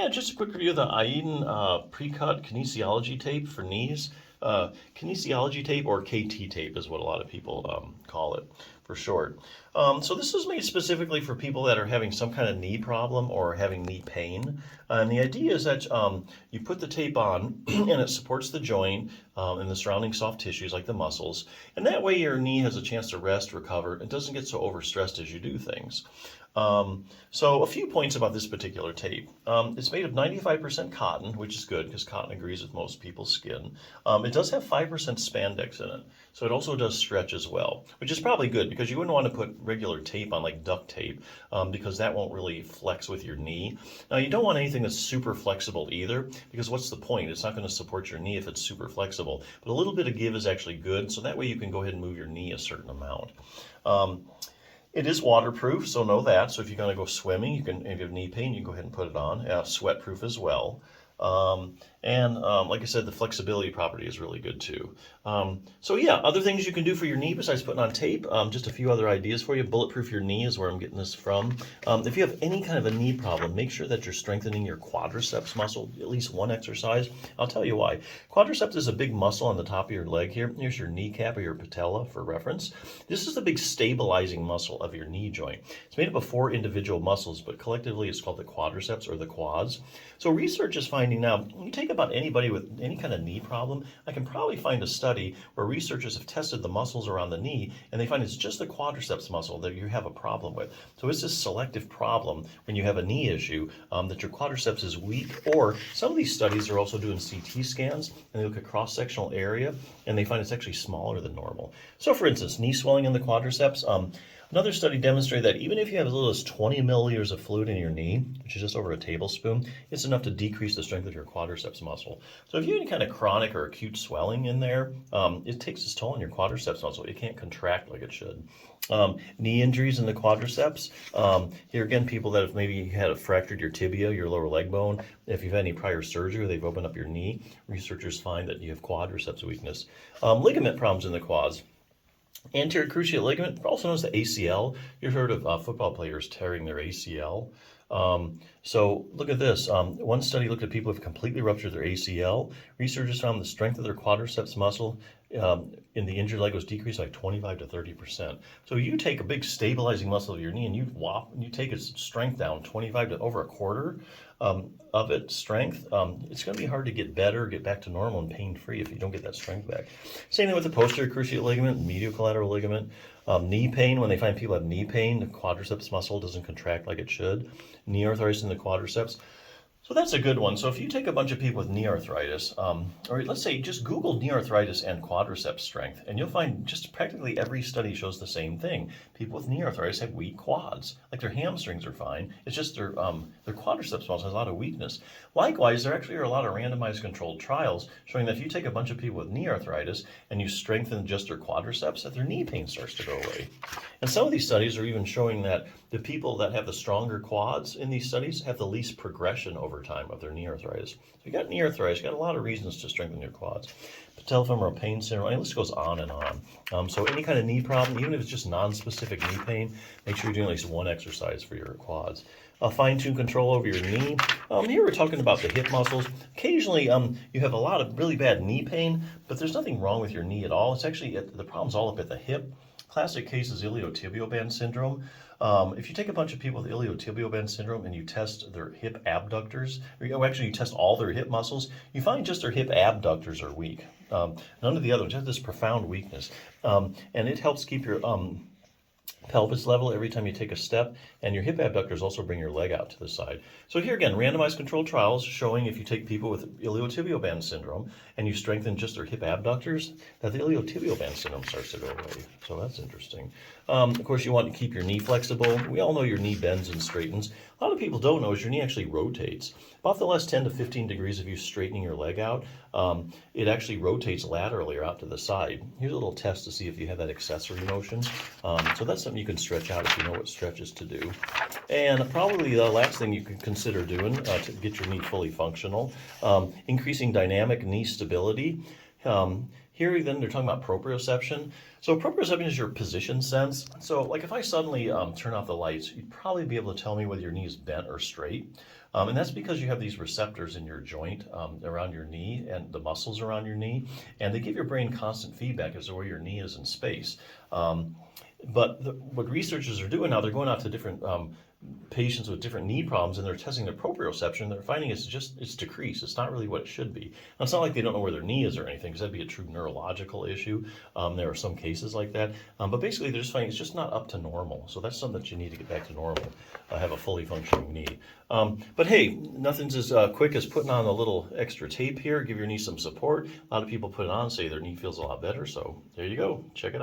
Yeah, just a quick review of the IEADEN Precut Kinesiology tape for knees. Kinesiology tape, or KT tape is what a lot of people call it for short. So this is made specifically for people that are having some kind of knee problem or having knee pain. And the idea is that you put the tape on and it supports the joint and the surrounding soft tissues like the muscles. And that way your knee has a chance to rest, recover, and doesn't get so overstressed as you do things. So a few points about this particular tape. It's made of 95% cotton, which is good because cotton agrees with most people's skin. It does have 5% spandex in it, so it also does stretch as well, which is probably good because you wouldn't want to put regular tape on like duct tape because that won't really flex with your knee. Now you don't want anything that's super flexible either, because what's the point? It's not going to support your knee if it's super flexible, but a little bit of give is actually good, so that way you can go ahead and move your knee a certain amount. It is waterproof, so know that. So if you're going to go swimming, if you have knee pain, you can go ahead and put it on. Sweat-proof as well. Like I said, the flexibility property is really good too. So yeah, other things you can do for your knee besides putting on tape, just a few other ideas for you. Bulletproof your knee is where I'm getting this from. If you have any kind of a knee problem, make sure that you're strengthening your quadriceps muscle, at least one exercise. I'll tell you why. Quadriceps is a big muscle on the top of your leg here. Here's your kneecap or your patella for reference. This is the big stabilizing muscle of your knee joint. It's made up of 4 individual muscles, but collectively it's called the quadriceps or the quads. So research is finding now, you take about anybody with any kind of knee problem, I can probably find a study where researchers have tested the muscles around the knee and they find it's just the quadriceps muscle that you have a problem with. So it's this selective problem when you have a knee issue that your quadriceps is weak, or some of these studies are also doing CT scans and they look at cross-sectional area and they find it's actually smaller than normal. So for instance, knee swelling in the quadriceps, another study demonstrated that even if you have as little as 20 milliliters of fluid in your knee, which is just over a tablespoon, it's enough to decrease the strength of your quadriceps muscle. So if you have any kind of chronic or acute swelling in there, it takes its toll on your quadriceps muscle. It can't contract like it should. Knee injuries in the quadriceps. Here again, people that have maybe fractured your tibia, your lower leg bone. If you've had any prior surgery or they've opened up your knee, researchers find that you have quadriceps weakness. Ligament problems in the quads. Anterior cruciate ligament, also known as the ACL. You've heard of football players tearing their ACL. So look at this. One study looked at people who have completely ruptured their ACL. Researchers found the strength of their quadriceps muscle in the injured leg was decreased by 25 to 30%. So you take a big stabilizing muscle of your knee and you take its strength down 25 to over a quarter of its strength. It's going to be hard to get better, get back to normal and pain-free if you don't get that strength back. Same thing with the posterior cruciate ligament, medial collateral ligament. Knee pain, when they find people have knee pain, the quadriceps muscle doesn't contract like it should. Knee arthritis in the quadriceps. So that's a good one. So if you take a bunch of people with knee arthritis, or let's say just Google knee arthritis and quadriceps strength, and you'll find just practically every study shows the same thing. People with knee arthritis have weak quads. Like their hamstrings are fine. It's just their quadriceps muscle has a lot of weakness. Likewise, there actually are a lot of randomized controlled trials showing that if you take a bunch of people with knee arthritis and you strengthen just their quadriceps, that their knee pain starts to go away. And some of these studies are even showing that the people that have the stronger quads in these studies have the least progression over time of their knee arthritis. So you got knee arthritis, you got a lot of reasons to strengthen your quads. Patellofemoral pain syndrome, and the list goes on and on. So any kind of knee problem, even if it's just non-specific knee pain, make sure you're doing at least one exercise for your quads. Fine-tune control over your knee. Here we're talking about the hip muscles. Occasionally you have a lot of really bad knee pain, but there's nothing wrong with your knee at all. It's actually, the problem's all up at the hip. Classic case is iliotibial band syndrome. If you take a bunch of people with iliotibial band syndrome and you test their hip abductors, or actually you test all their hip muscles, you find just their hip abductors are weak. None of the others have this profound weakness. And it helps keep your pelvis level every time you take a step, and your hip abductors also bring your leg out to the side. So here again, randomized controlled trials showing if you take people with iliotibial band syndrome and you strengthen just their hip abductors, that the iliotibial band syndrome starts to go away. So that's interesting. Of course, you want to keep your knee flexible. We all know your knee bends and straightens. A lot of people don't know is your knee actually rotates. About the last 10 to 15 degrees of you straightening your leg out, it actually rotates laterally or out to the side. Here's a little test to see if you have that accessory motion. So that's something you can stretch out if you know what stretches to do. And probably the last thing you can consider doing to get your knee fully functional, increasing dynamic knee stability. Here then they're talking about proprioception. So proprioception is your position sense. So like if I suddenly turn off the lights, you'd probably be able to tell me whether your knee is bent or straight. And that's because you have these receptors in your joint around your knee and the muscles around your knee, and they give your brain constant feedback as to where your knee is in space. What researchers are doing now, they're going out to different patients with different knee problems, and they're testing their proprioception. They're finding it's decreased. It's not really what it should be. Now, it's not like they don't know where their knee is or anything, because that'd be a true neurological issue. There are some cases like that, but basically they're just finding it's just not up to normal. So that's something that you need to get back to normal. Have a fully functioning knee. But hey, nothing's as quick as putting on a little extra tape here. Give your knee some support. A lot of people put it on, say their knee feels a lot better. So there you go. Check it out.